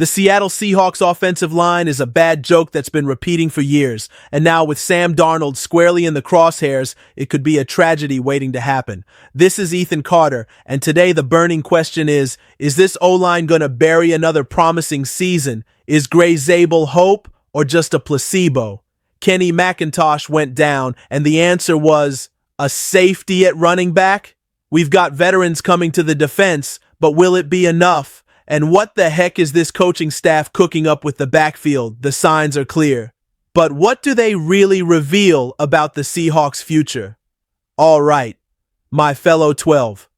The Seattle Seahawks offensive line is a bad joke that's been repeating for years, and now with Sam Darnold squarely in the crosshairs, it could be a tragedy waiting to happen. This is Ethan Carter, and today the burning question is this O-line gonna bury another promising season? Is Gray Zabel hope, or just a placebo? Kenny McIntosh went down, and the answer was a safety at running back? We've got veterans coming to the defense, but will it be enough? And what the heck is this coaching staff cooking up with the backfield? The signs are clear. But what do they really reveal about the Seahawks' future? All right, my fellow 12.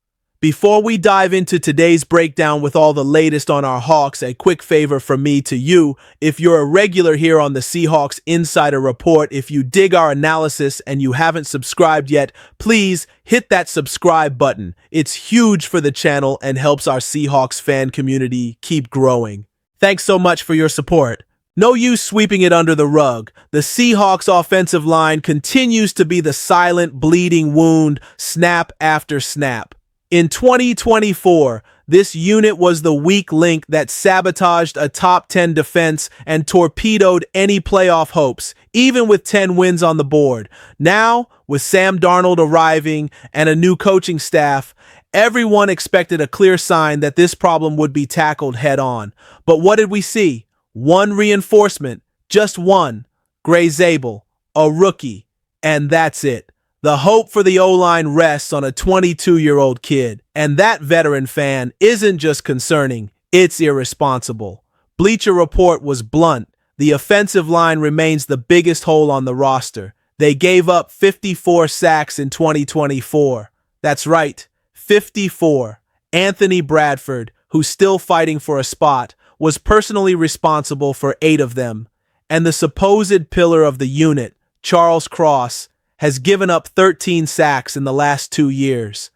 Before we dive into today's breakdown with all the latest on our Hawks, a quick favor from me to you. If you're a regular here on the Seahawks Insider Report, if you dig our analysis and you haven't subscribed yet, please hit that subscribe button. It's huge for the channel and helps our Seahawks fan community keep growing. Thanks so much for your support. No use sweeping it under the rug. The Seahawks offensive line continues to be the silent bleeding wound, snap after snap. In 2024, this unit was the weak link that sabotaged a top 10 defense and torpedoed any playoff hopes, even with 10 wins on the board. Now, with Sam Darnold arriving and a new coaching staff, everyone expected a clear sign that this problem would be tackled head-on. But what did we see? One reinforcement, just one, Gray Zabel, a rookie, and that's it. The hope for the O-line rests on a 22-year-old kid, and that veteran fan isn't just concerning, it's irresponsible. Bleacher Report was blunt. The offensive line remains the biggest hole on the roster. They gave up 54 sacks in 2024. That's right, 54. Anthony Bradford, who's still fighting for a spot, was personally responsible for 8 of them. And the supposed pillar of the unit, Charles Cross, has given up 13 sacks in the last 2 years.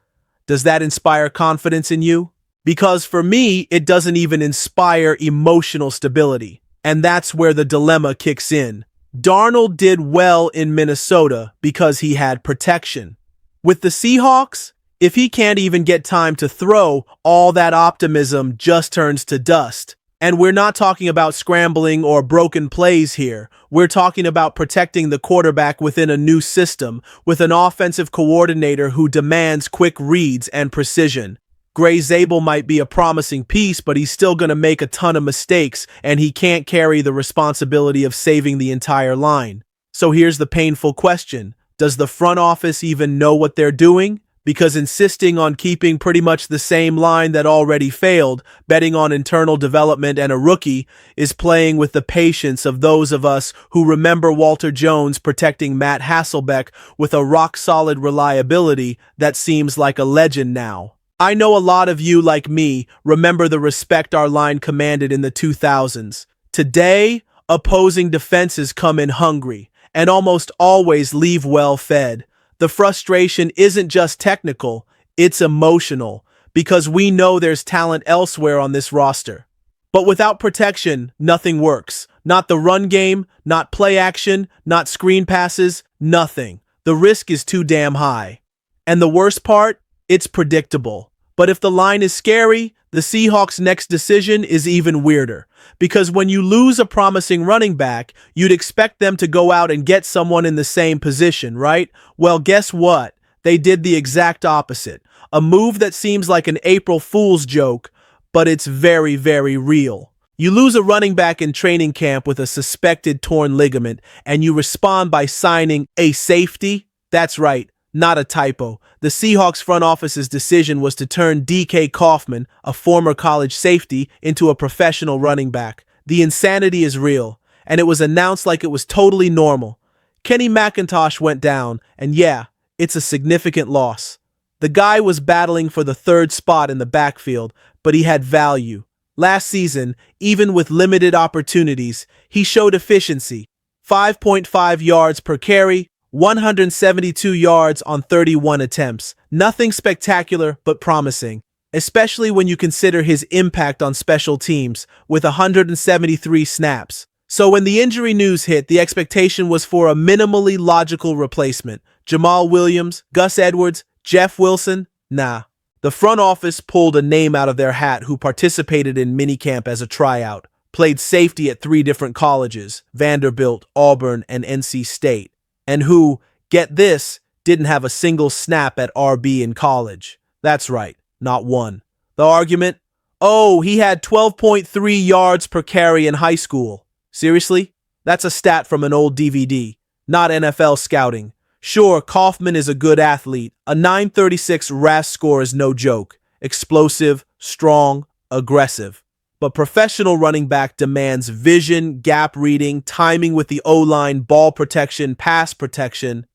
Does that inspire confidence in you? Because for me, it doesn't even inspire emotional stability. And that's where the dilemma kicks in. Darnold did well in Minnesota because he had protection. With the Seahawks, if he can't even get time to throw, all that optimism just turns to dust. And we're not talking about scrambling or broken plays here. We're talking about protecting the quarterback within a new system with an offensive coordinator who demands quick reads and precision. Gray Zabel might be a promising piece, but he's still going to make a ton of mistakes, and he can't carry the responsibility of saving the entire line. So here's the painful question. Does the front office even know what they're doing? Because insisting on keeping pretty much the same line that already failed, betting on internal development and a rookie, is playing with the patience of those of us who remember Walter Jones protecting Matt Hasselbeck with a rock-solid reliability that seems like a legend now. I know a lot of you, like me, remember the respect our line commanded in the 2000s. Today, opposing defenses come in hungry and almost always leave well-fed. The frustration isn't just technical, it's emotional, because we know there's talent elsewhere on this roster. But without protection, nothing works. Not the run game, not play action, not screen passes, nothing. The risk is too damn high. And the worst part? It's predictable. But if the line is scary, the Seahawks' next decision is even weirder. Because when you lose a promising running back, you'd expect them to go out and get someone in the same position, right? Well, guess what? They did the exact opposite. A move that seems like an April Fool's joke, but it's very, very real. You lose a running back in training camp with a suspected torn ligament, and you respond by signing a safety? That's right. Not a typo. The Seahawks front office's decision was to turn DK Kaufman, a former college safety, into a professional running back. The insanity is real, and it was announced like it was totally normal. Kenny McIntosh went down, and yeah, it's a significant loss. The guy was battling for the 3rd spot in the backfield, but he had value. Last season, even with limited opportunities, he showed efficiency. 5.5 yards per carry, 172 yards on 31 attempts. Nothing spectacular, but promising, especially when you consider his impact on special teams, with 173 snaps. So when the injury news hit, the expectation was for a minimally logical replacement. Jamal Williams, Gus Edwards, Jeff Wilson? Nah. The front office pulled a name out of their hat who participated in minicamp as a tryout. played safety at 3 different colleges, Vanderbilt, Auburn, and NC State, and who, get this, didn't have a single snap at RB in college. That's right, not one. The argument? Oh, he had 12.3 yards per carry in high school. Seriously? That's a stat from an old DVD, not NFL scouting. Sure, Kaufman is a good athlete. A 936 RAS score is no joke. Explosive, strong, aggressive. But professional running back demands vision, gap reading, timing with the O-line, ball protection, pass protection.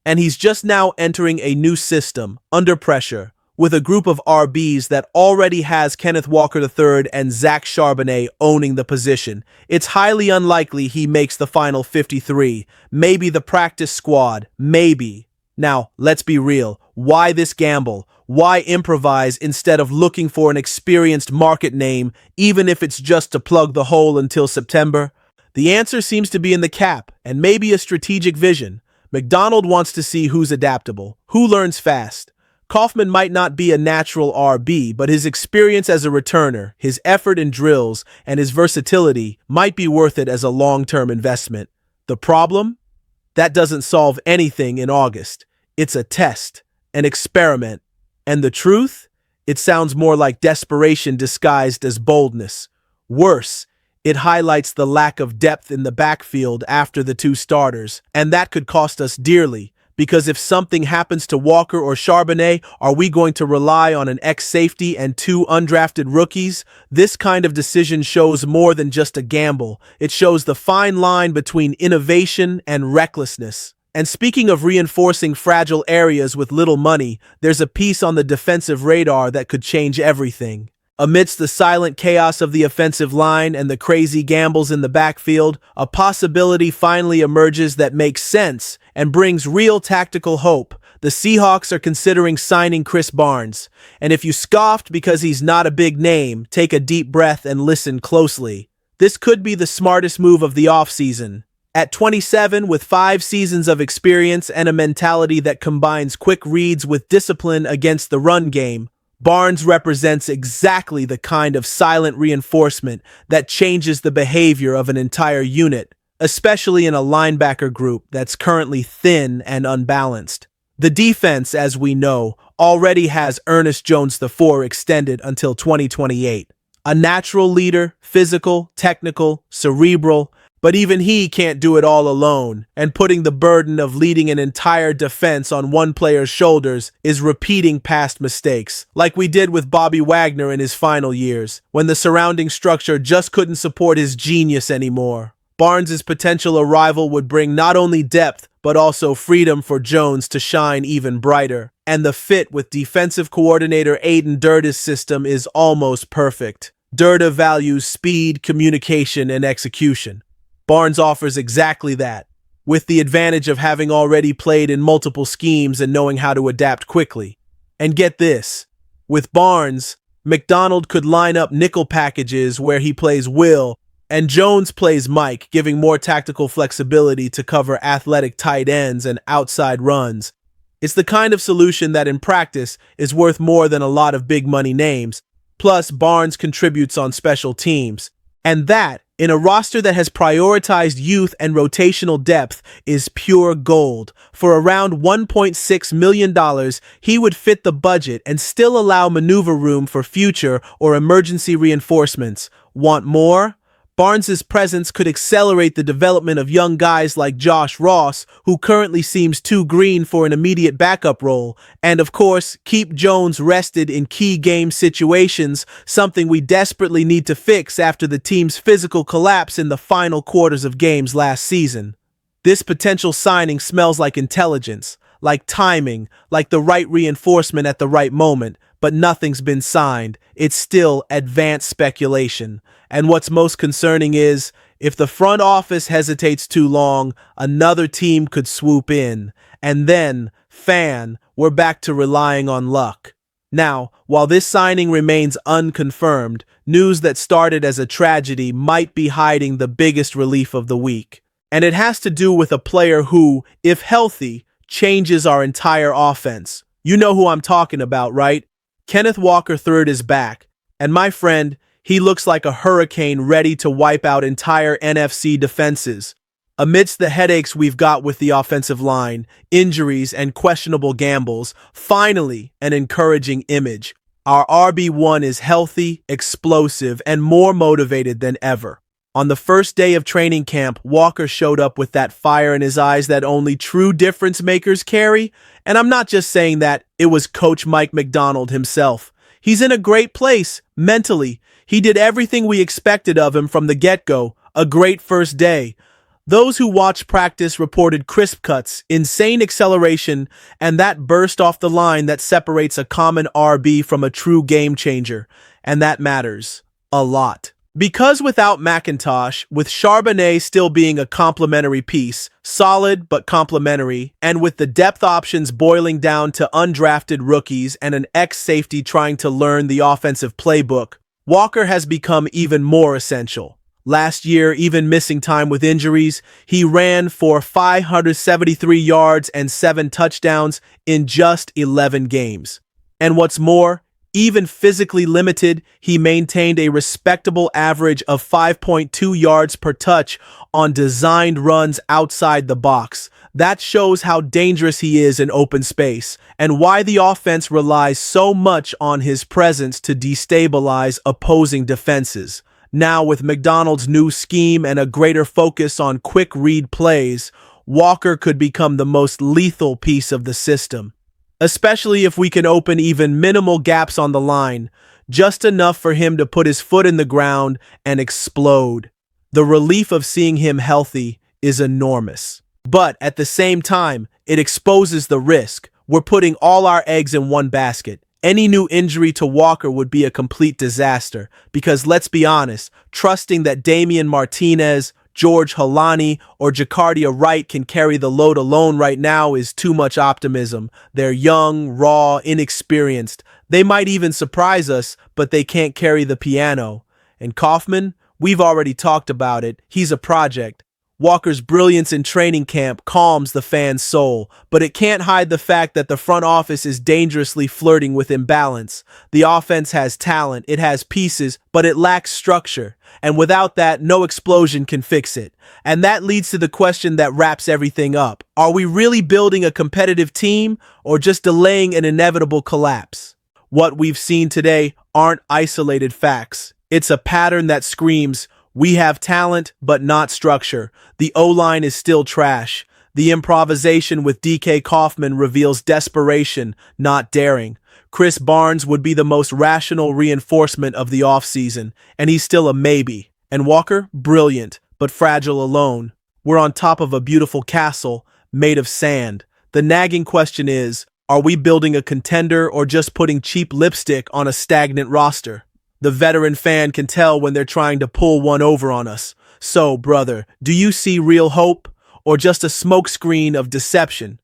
And he's just now entering a new system, under pressure, with a group of RBs that already has Kenneth Walker III and Zach Charbonnet owning the position. It's highly unlikely he makes the final 53. Maybe the practice squad, maybe. Now, let's be real. Why this gamble? Why improvise instead of looking for an experienced market name, even if it's just to plug the hole until September? The answer seems to be in the cap, and maybe a strategic vision. McDonald wants to see who's adaptable, who learns fast. Kaufman might not be a natural RB, but his experience as a returner, his effort in drills, and his versatility might be worth it as a long-term investment. The problem? That doesn't solve anything in August. It's a test, an experiment. And the truth? It sounds more like desperation disguised as boldness. Worse, it highlights the lack of depth in the backfield after the 2 starters, and that could cost us dearly. Because if something happens to Walker or Charbonnet, are we going to rely on an ex-safety and 2 undrafted rookies? This kind of decision shows more than just a gamble. It shows the fine line between innovation and recklessness. And speaking of reinforcing fragile areas with little money, there's a piece on the defensive radar that could change everything. Amidst the silent chaos of the offensive line and the crazy gambles in the backfield, a possibility finally emerges that makes sense and brings real tactical hope. The Seahawks are considering signing Chris Barnes. And if you scoffed because he's not a big name, take a deep breath and listen closely. This could be the smartest move of the offseason. At 27, with 5 seasons of experience and a mentality that combines quick reads with discipline against the run game, Barnes represents exactly the kind of silent reinforcement that changes the behavior of an entire unit, especially in a linebacker group that's currently thin and unbalanced. The defense, as we know, already has Ernest Jones IV extended until 2028. A natural leader, physical, technical, cerebral, but even he can't do it all alone, and putting the burden of leading an entire defense on one player's shoulders is repeating past mistakes, like we did with Bobby Wagner in his final years, when the surrounding structure just couldn't support his genius anymore. Barnes' potential arrival would bring not only depth, but also freedom for Jones to shine even brighter. And the fit with defensive coordinator Aiden Durda's system is almost perfect. Durda values speed, communication, and execution. Barnes offers exactly that, with the advantage of having already played in multiple schemes and knowing how to adapt quickly. And get this, with Barnes, McDonald could line up nickel packages where he plays Will, and Jones plays Mike, giving more tactical flexibility to cover athletic tight ends and outside runs. It's the kind of solution that in practice is worth more than a lot of big money names. Plus, Barnes contributes on special teams. And that, in a roster that has prioritized youth and rotational depth, is pure gold. For around $1.6 million, he would fit the budget and still allow maneuver room for future or emergency reinforcements. Want more? Barnes' presence could accelerate the development of young guys like Josh Ross, who currently seems too green for an immediate backup role, and of course, keep Jones rested in key game situations, something we desperately need to fix after the team's physical collapse in the final quarters of games last season. This potential signing smells like intelligence, like timing, like the right reinforcement at the right moment, but nothing's been signed. It's still advanced speculation. And what's most concerning is, if the front office hesitates too long, another team could swoop in. And then, we're back to relying on luck. Now, while this signing remains unconfirmed, news that started as a tragedy might be hiding the biggest relief of the week. And it has to do with a player who, if healthy, changes our entire offense. You know who I'm talking about, right? Kenneth Walker III is back. And my friend, He looks like a hurricane ready to wipe out entire NFC defenses. Amidst the headaches we've got with the offensive line, injuries, and questionable gambles, finally an encouraging image. Our RB1 is healthy, explosive, and more motivated than ever. On the first day of training camp, Walker showed up with that fire in his eyes that only true difference makers carry. And I'm not just saying that, it was Coach Mike McDonald himself. He's in a great place, mentally. He did everything we expected of him from the get-go. A great first day. Those who watched practice reported crisp cuts, insane acceleration, and that burst off the line that separates a common RB from a true game changer. And that matters a lot. Because without McIntosh, with Charbonnet still being a complementary piece, solid but complementary, and with the depth options boiling down to undrafted rookies and an ex-safety trying to learn the offensive playbook, Walker has become even more essential. Last year, even missing time with injuries, he ran for 573 yards and 7 touchdowns in just 11 games. And what's more, even physically limited, he maintained a respectable average of 5.2 yards per touch on designed runs outside the box. That shows how dangerous he is in open space and why the offense relies so much on his presence to destabilize opposing defenses. Now, with McDonald's new scheme and a greater focus on quick read plays, Walker could become the most lethal piece of the system. Especially if we can open even minimal gaps on the line, just enough for him to put his foot in the ground and explode. The relief of seeing him healthy is enormous. But at the same time, it exposes the risk. We're putting all our eggs in one basket. Any new injury to Walker would be a complete disaster because, let's be honest, trusting that Damian Martinez, George Holani, or Jacardia Wright can carry the load alone right now is too much optimism. They're young, raw, inexperienced. They might even surprise us, but they can't carry the piano. And Kaufman? We've already talked about it. He's a project. Walker's brilliance in training camp calms the fan's soul, but it can't hide the fact that the front office is dangerously flirting with imbalance. The offense has talent, it has pieces, but it lacks structure. And without that, no explosion can fix it. And that leads to the question that wraps everything up. Are we really building a competitive team or just delaying an inevitable collapse? What we've seen today aren't isolated facts. It's a pattern that screams, we have talent, but not structure. The O-line is still trash. The improvisation with DK Kaufman reveals desperation, not daring. Chris Barnes would be the most rational reinforcement of the offseason, and he's still a maybe. And Walker, brilliant, but fragile alone. We're on top of a beautiful castle made of sand. The nagging question is, are we building a contender or just putting cheap lipstick on a stagnant roster? The veteran fan can tell when they're trying to pull one over on us. So, brother, do you see real hope or just a smokescreen of deception?